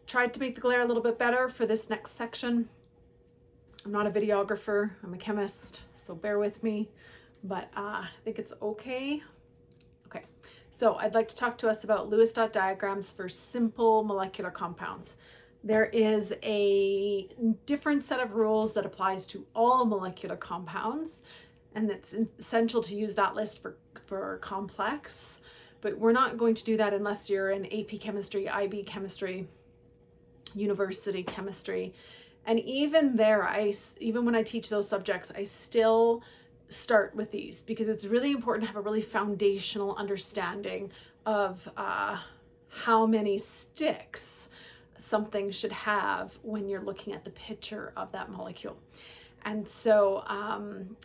tried to make the glare a little bit better for this next section. I'm not a videographer, I'm a chemist, so bear with me, but I think it's okay. Okay, so I'd like to talk to us about Lewis dot diagrams for simple molecular compounds. There is a different set of rules that applies to all molecular compounds, and it's essential to use that list for complex, but we're not going to do that unless you're in AP chemistry, IB chemistry, university chemistry. And even there, even when I teach those subjects, I still start with these because it's really important to have a really foundational understanding of how many sticks something should have when you're looking at the picture of that molecule. And so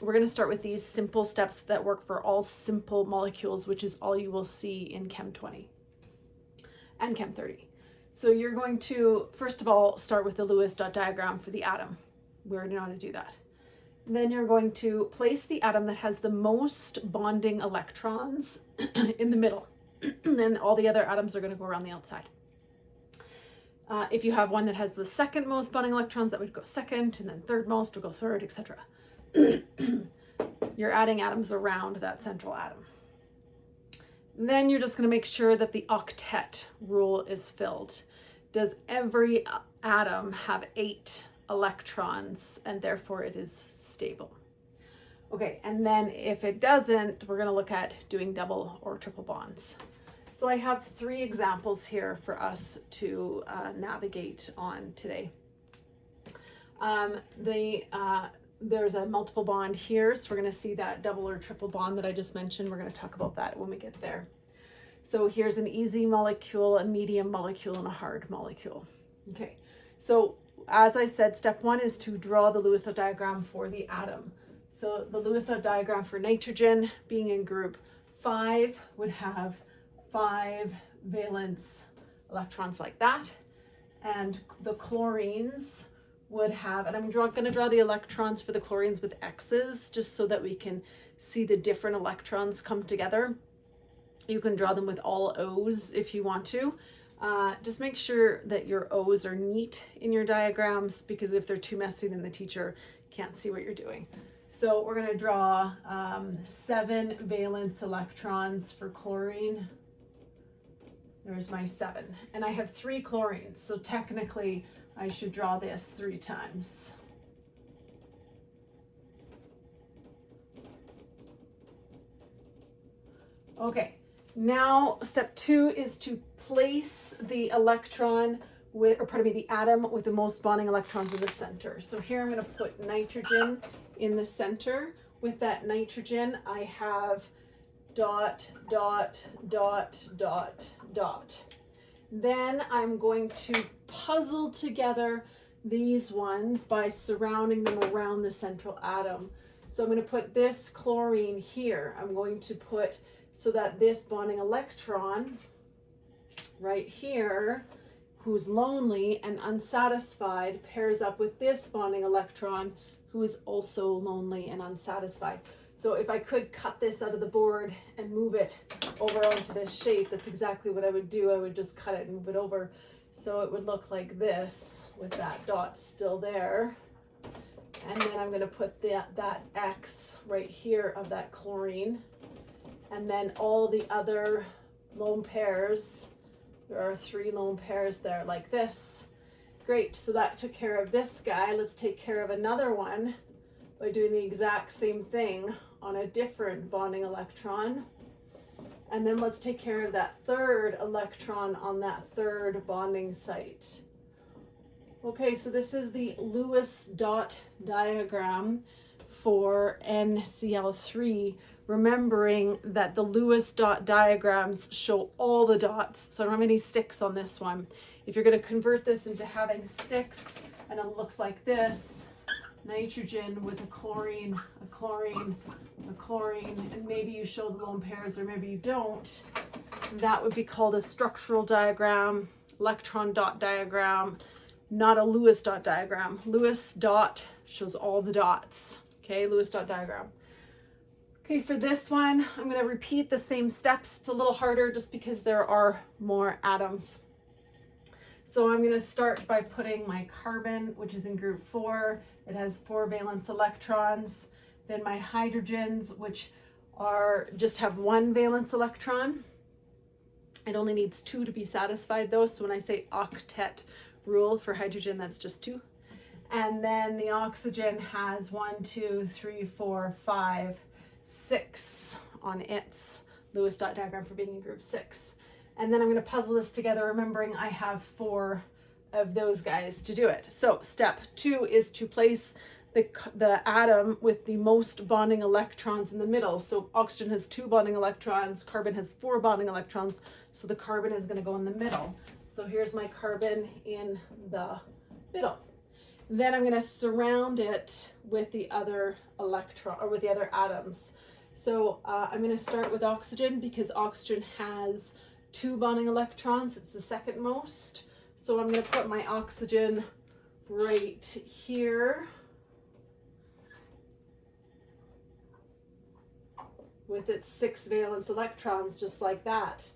we're going to start with these simple steps that work for all simple molecules, which is all you will see in Chem 20 and Chem 30. So you're going to, first of all, start with the Lewis dot diagram for the atom. We already know how to do that. Then you're going to place the atom that has the most bonding electrons in the middle. And then all the other atoms are going to go around the outside. If you have one that has the second most bonding electrons, that would go second, and then third most would go third, etc. You're adding atoms around that central atom. Then you're just going to make sure that the octet rule is filled. Does every atom have 8 electrons and therefore it is stable? Okay, and then if it doesn't, we're going to look at doing double or triple bonds. So I have 3 examples here for us to navigate on today. There's a multiple bond here, so we're going to see that double or triple bond that I just mentioned. We're going to talk about that when we get there. So here's an easy molecule, a medium molecule, and a hard molecule. Okay, so as I said, step 1 is to draw the Lewis dot diagram for the atom. So the Lewis dot diagram for nitrogen, being in group 5, would have 5 valence electrons like that, and the chlorines would have, and I'm going to draw the electrons for the chlorines with X's just so that we can see the different electrons come together. You can draw them with all O's if you want to. Just make sure that your O's are neat in your diagrams, because if they're too messy, then the teacher can't see what you're doing. So we're going to draw 7 valence electrons for chlorine. There's my 7. And I have 3 chlorines, so technically I should draw this 3 times. Okay, now step 2 is to place the electron with, or pardon me, the atom with the most bonding electrons in the center. So here I'm going to put nitrogen in the center. With that nitrogen, I have dot, dot, dot, dot, dot. Then I'm going to puzzle together these ones by surrounding them around the central atom. So I'm going to put this chlorine here. I'm going to put so that this bonding electron right here, who's lonely and unsatisfied, pairs up with this bonding electron who is also lonely and unsatisfied. So if I could cut this out of the board and move it over onto this shape, that's exactly what I would do. I would just cut it and move it over. So it would look like this with that dot still there. And then I'm going to put that X right here of that chlorine. And then all the other lone pairs, there are 3 lone pairs there like this. Great, so that took care of this guy. Let's take care of another one by doing the exact same thing on a different bonding electron. And then let's take care of that 3rd electron on that 3rd bonding site. Okay, so this is the Lewis dot diagram for NCl3, remembering that the Lewis dot diagrams show all the dots, so I don't have any sticks on this one. If you're going to convert this into having sticks, and it looks like this, nitrogen with a chlorine, a chlorine, a chlorine, and maybe you show the lone pairs or maybe you don't, that would be called a structural diagram, electron dot diagram, not a Lewis dot diagram. Lewis dot shows all the dots. Okay, Lewis dot diagram. Okay, for this one, I'm going to repeat the same steps. It's a little harder just because there are more atoms. So I'm going to start by putting my carbon, which is in group 4. It has 4 valence electrons. Then my hydrogens, which are just have 1 valence electron. It only needs 2 to be satisfied though. So when I say octet rule for hydrogen, that's just 2. And then the oxygen has 1, 2, 3, 4, 5, 6 on its Lewis dot diagram for being in group 6. And then I'm going to puzzle this together, remembering I have 4 of those guys to do it. So step 2 is to place the atom with the most bonding electrons in the middle. So oxygen has 2 bonding electrons, carbon has 4 bonding electrons, so the carbon is going to go in the middle. So here's my carbon in the middle. Then I'm going to surround it with the other electron, or with the other atoms. So I'm going to start with oxygen because oxygen has 2 bonding electrons. It's the second most. So I'm going to put my oxygen right here with its 6 valence electrons, just like that.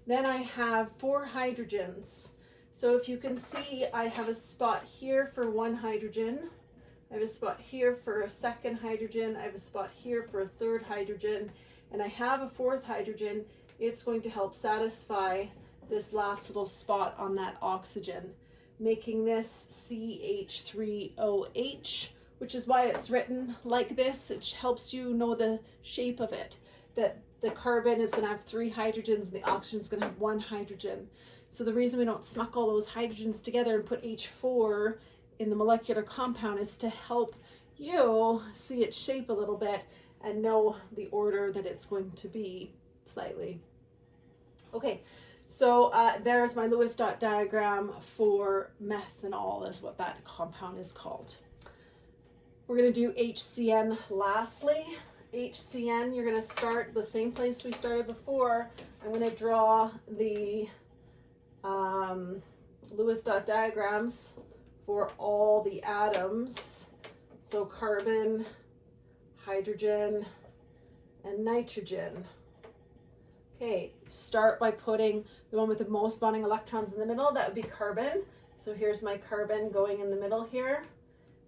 Then I have 4 hydrogens. So if you can see, I have a spot here for 1 hydrogen. I have a spot here for a 2nd hydrogen. I have a spot here for a 3rd hydrogen. And I have a 4th hydrogen. It's going to help satisfy this last little spot on that oxygen, making this CH3OH, which is why it's written like this. It helps you know the shape of it, that the carbon is going to have 3 hydrogens and the oxygen is going to have 1 hydrogen. So the reason we don't smuck all those hydrogens together and put H4 in the molecular compound is to help you see its shape a little bit and know the order that it's going to be slightly. Okay, so there's my Lewis dot diagram for methanol, is what that compound is called. We're going to do HCN lastly. HCN, you're going to start the same place we started before. I'm going to draw the Lewis dot diagrams for all the atoms. So carbon, hydrogen, and nitrogen. Okay, start by putting the one with the most bonding electrons in the middle. That would be carbon. So here's my carbon going in the middle here.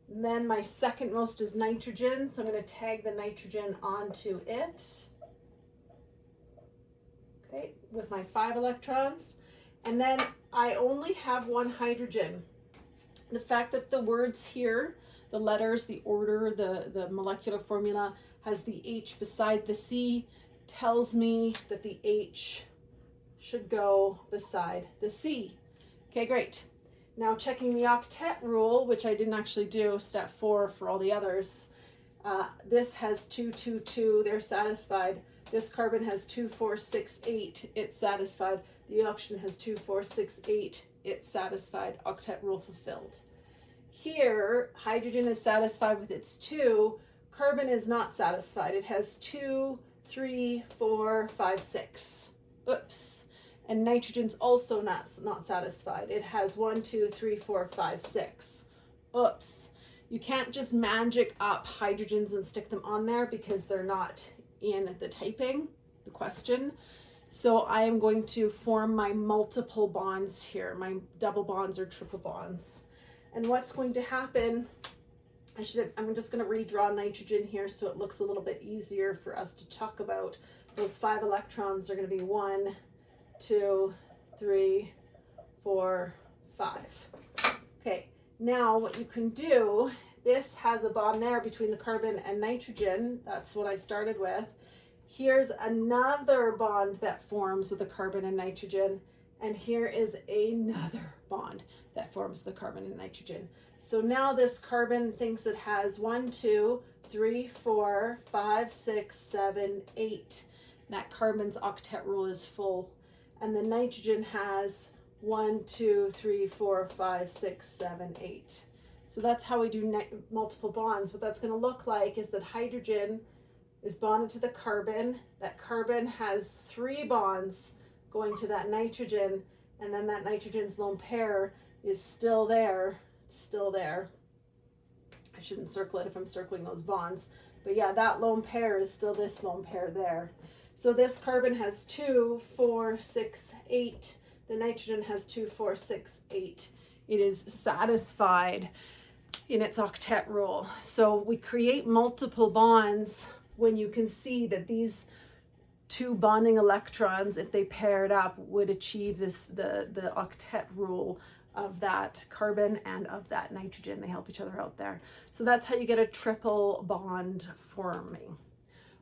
And then my second most is nitrogen. So I'm going to tag the nitrogen onto it. Okay, with my 5 electrons. And then I only have 1 hydrogen. The fact that the words here, the letters, the order, the molecular formula has the H beside the C tells me that the H should go beside the C. Okay, great. Now checking the octet rule, which I didn't actually do, step 4 for all the others. This has 2, 2, 2, they're satisfied. This carbon has 2, 4, 6, 8, it's satisfied. The oxygen has 2, 4, 6, 8, it's satisfied. Octet rule fulfilled. Here, hydrogen is satisfied with its 2. Carbon is not satisfied. It has 2, 3, 4, 5, 6. Oops. And nitrogen's also not satisfied. It has 1, 2, 3, 4, 5, 6. Oops. You can't just magic up hydrogens and stick them on there because they're not in the typing, the question. So I am going to form my multiple bonds here, my double bonds or triple bonds. And what's going to happen, I'm just going to redraw nitrogen here so it looks a little bit easier for us to talk about. Those 5 electrons are going to be 1, 2, 3, 4, 5. Okay, now what you can do, this has a bond there between the carbon and nitrogen. That's what I started with. Here's another bond that forms with the carbon and nitrogen, and here is another bond that forms the carbon and nitrogen. So now this carbon thinks it has 1, 2, 3, 4, 5, 6, 7, 8. That carbon's octet rule is full. And the nitrogen has 1, 2, 3, 4, 5, 6, 7, 8. So that's how we do multiple bonds. What that's going to look like is that hydrogen is bonded to the carbon. That carbon has 3 bonds going to that nitrogen, and then that nitrogen's lone pair is still there. It's still there. I shouldn't circle it if I'm circling those bonds. But yeah, that lone pair is still this lone pair there. So this carbon has 2, 4, 6, 8. The nitrogen has 2, 4, 6, 8. It is satisfied in its octet rule. So we create multiple bonds when you can see that these two bonding electrons, if they paired up, would achieve the octet rule of that carbon and of that nitrogen. They help each other out there. So that's how you get a triple bond forming.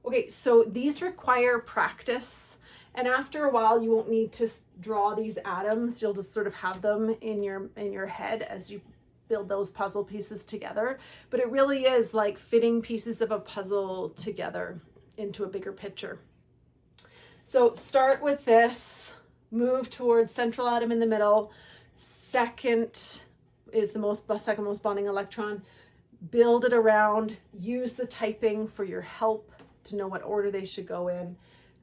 Okay, so these require practice, and after a while you won't need to draw these atoms. You'll just sort of have them in your head as you build those puzzle pieces together. But it really is like fitting pieces of a puzzle together into a bigger picture. So start with this, move towards central atom in the middle. Second is the second most bonding electron. Build it around, use the typing for your help to know what order they should go in,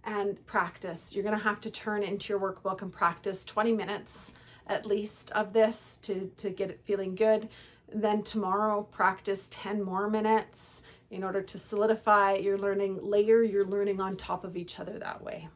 and practice. You're gonna have to turn into your workbook and practice 20 minutes at least of this to get it feeling good. Then tomorrow, practice 10 more minutes in order to solidify your learning, layer your learning on top of each other that way.